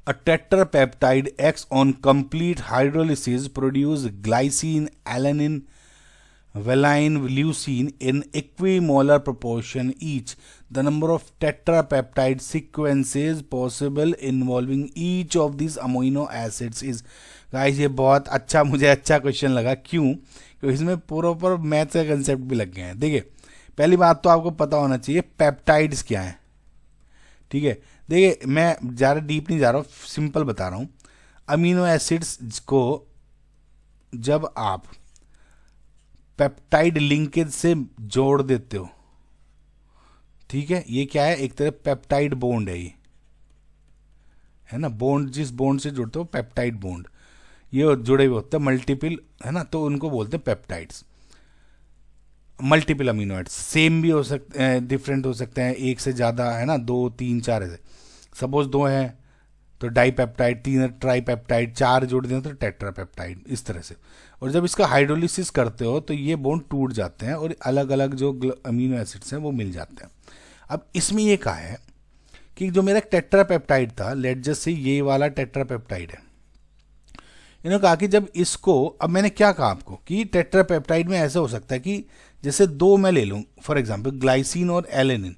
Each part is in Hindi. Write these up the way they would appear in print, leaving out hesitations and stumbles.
A tetrapeptide acts on complete hydrolysis, produce glycine, alanine, valine, leucine in equimolar proportion each. The number of tetrapeptide sequences possible involving each of these amino acids is. Guys ये बहुत अच्छा, मुझे अच्छा क्वेश्चन लगा. क्यों? क्योंकि इसमें प्रॉपर मैथ्स का कंसेप्ट भी लग गए हैं. देखिए, पहली बात तो आपको पता होना चाहिए पेप्टाइड्स क्या है. ठीक है, देखिए मैं ज़्यादा डीप नहीं जा रहा हूँ, सिंपल बता रहा हूँ. अमीनो एसिड्स को जब आप पेप्टाइड लिंकेज से जोड़ देते हो, ठीक है, ये क्या है, एक तरह पेप्टाइड बॉन्ड है, ये है ना. बॉन्ड, जिस बॉन्ड से जुड़ते हो पेप्टाइड बॉन्ड, ये जुड़े हुए होते हैं मल्टीपल, है ना, तो उनको बोलते हैं peptides. Multiple amino acids same भी हो सकते हैं, डिफरेंट हो सकते हैं, एक से ज़्यादा, है ना, 2 3 4 ऐसे. सपोज 2 हैं तो डाईपेप्टाइड, 3 ट्राईपेप्टाइड, 4 जोड़ दें तो टेट्रापेप्टाइड, इस तरह से. और जब इसका हाइड्रोलिसिस करते हो तो ये बॉन्ड टूट जाते हैं और अलग अलग जो अमीनो एसिड्स हैं वो मिल जाते हैं. अब इसमें ये कहा है कि जो मेरा टेट्रापेप्टाइड था, लेट जस्ट से ये वाला टेट्रापेप्टाइड है, इन्होंने कहा कि जब इसको, अब मैंने क्या कहा आपको कि टेट्रापेप्टाइड में ऐसा हो सकता है कि जैसे 2 मैं ले लूँ फॉर एग्जांपल, ग्लाइसिन और एलेनिन,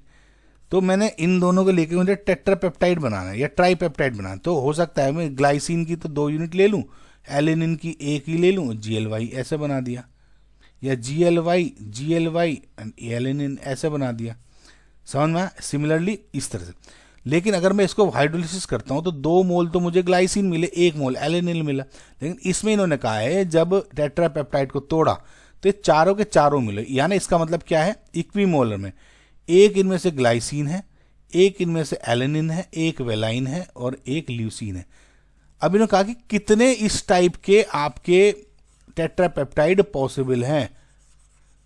तो मैंने इन दोनों को लेकर मुझे टेट्रापेप्टाइड बनाना है या ट्राईपेप्टाइड बनाना है. तो हो सकता है मैं ग्लाइसिन की तो 2 यूनिट ले लूँ, एलेनिन की 1 ही ले लूँ, GLY ऐसे बना दिया, या GLY एंड एलेनिन ऐसे बना दिया. समझ में? सिमिलरली इस तरह से. लेकिन अगर मैं इसको हाइड्रोलिसिस करता हूं तो 2 मोल तो मुझे ग्लाइसिन मिले, 1 मोल एलेनिन मिला. लेकिन इसमें इन्होंने कहा है जब टेट्रापेप्टाइड को तोड़ा तो ये चारों के चारों मिले. यानी इसका मतलब क्या है, इक्विमोलर में एक इनमें से ग्लाइसिन है, एक इनमें से एलेनिन है, एक वेलाइन है और एक ल्यूसीन है. अब इन्होंने कहा कि कितने इस टाइप के आपके टेट्रापेप्टाइड पॉसिबल हैं,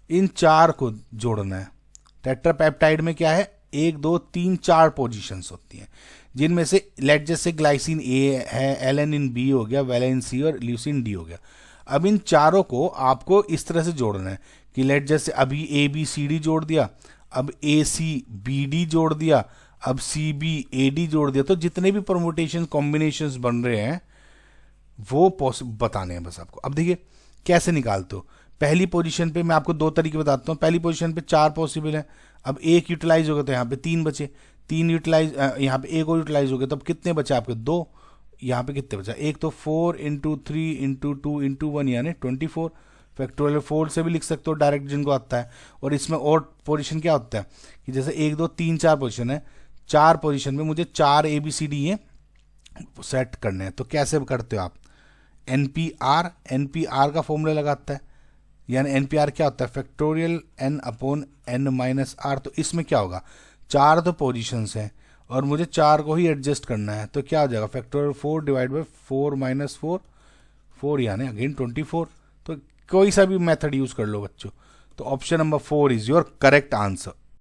इन 4 को जोड़ना है. टेट्रापेप्टाइड में क्या है, 1 2 3 4 पोजीशंस होती हैं, जिनमें से लेट जैसे ग्लाइसिन ए है, एलेनिन बी हो गया, वेलाइन सी और ल्यूसिन डी हो गया. अब इन चारों को आपको इस तरह से जोड़ना है कि लेट जैसे अभी ABCD जोड़ दिया, अब ACBD जोड़ दिया, अब CBAD जोड़ दिया. तो जितने भी परमुटेशन कॉम्बिनेशंस बन रहे हैं वो बताने हैं बस आपको. अब देखिए कैसे निकालते हो. पहली पोजीशन पे मैं आपको 2 तरीके बताता हूँ. पहली पोजीशन पे 4 पॉसिबल है, अब 1 यूटिलाइज हो गया तो यहाँ पे 3 बचे, 3 यूटिलाइज, यहाँ पे 1 और यूटिलाइज हो गया, तब कितने बचे आपके 2. यहाँ पे कितने बचा, एक तो 4 × 3 × 2 × 1 यानी 24. फैक्टोरियल 4 से भी लिख सकते हो डायरेक्ट जिनको आता है. और इसमें और पोजीशन क्या होता है कि जैसे 1 2 3 4 पोजीशन है, 4 पोजीशन में मुझे 4 ABCD ये सेट करने हैं. तो कैसे करते हो आप, NPR का फॉर्मूला लगाता है, यानी NPR क्या होता है, फैक्टोरियल N/N-R. तो इसमें क्या होगा, 4 तो पोजीशंस हैं और मुझे 4 को ही एडजस्ट करना है. तो क्या हो जाएगा, फैक्टोरियल 4 डिवाइड बाई 4 - 4 यानी अगेन 24. तो कोई सा भी मेथड यूज कर लो बच्चों. तो option number 4 is your correct answer.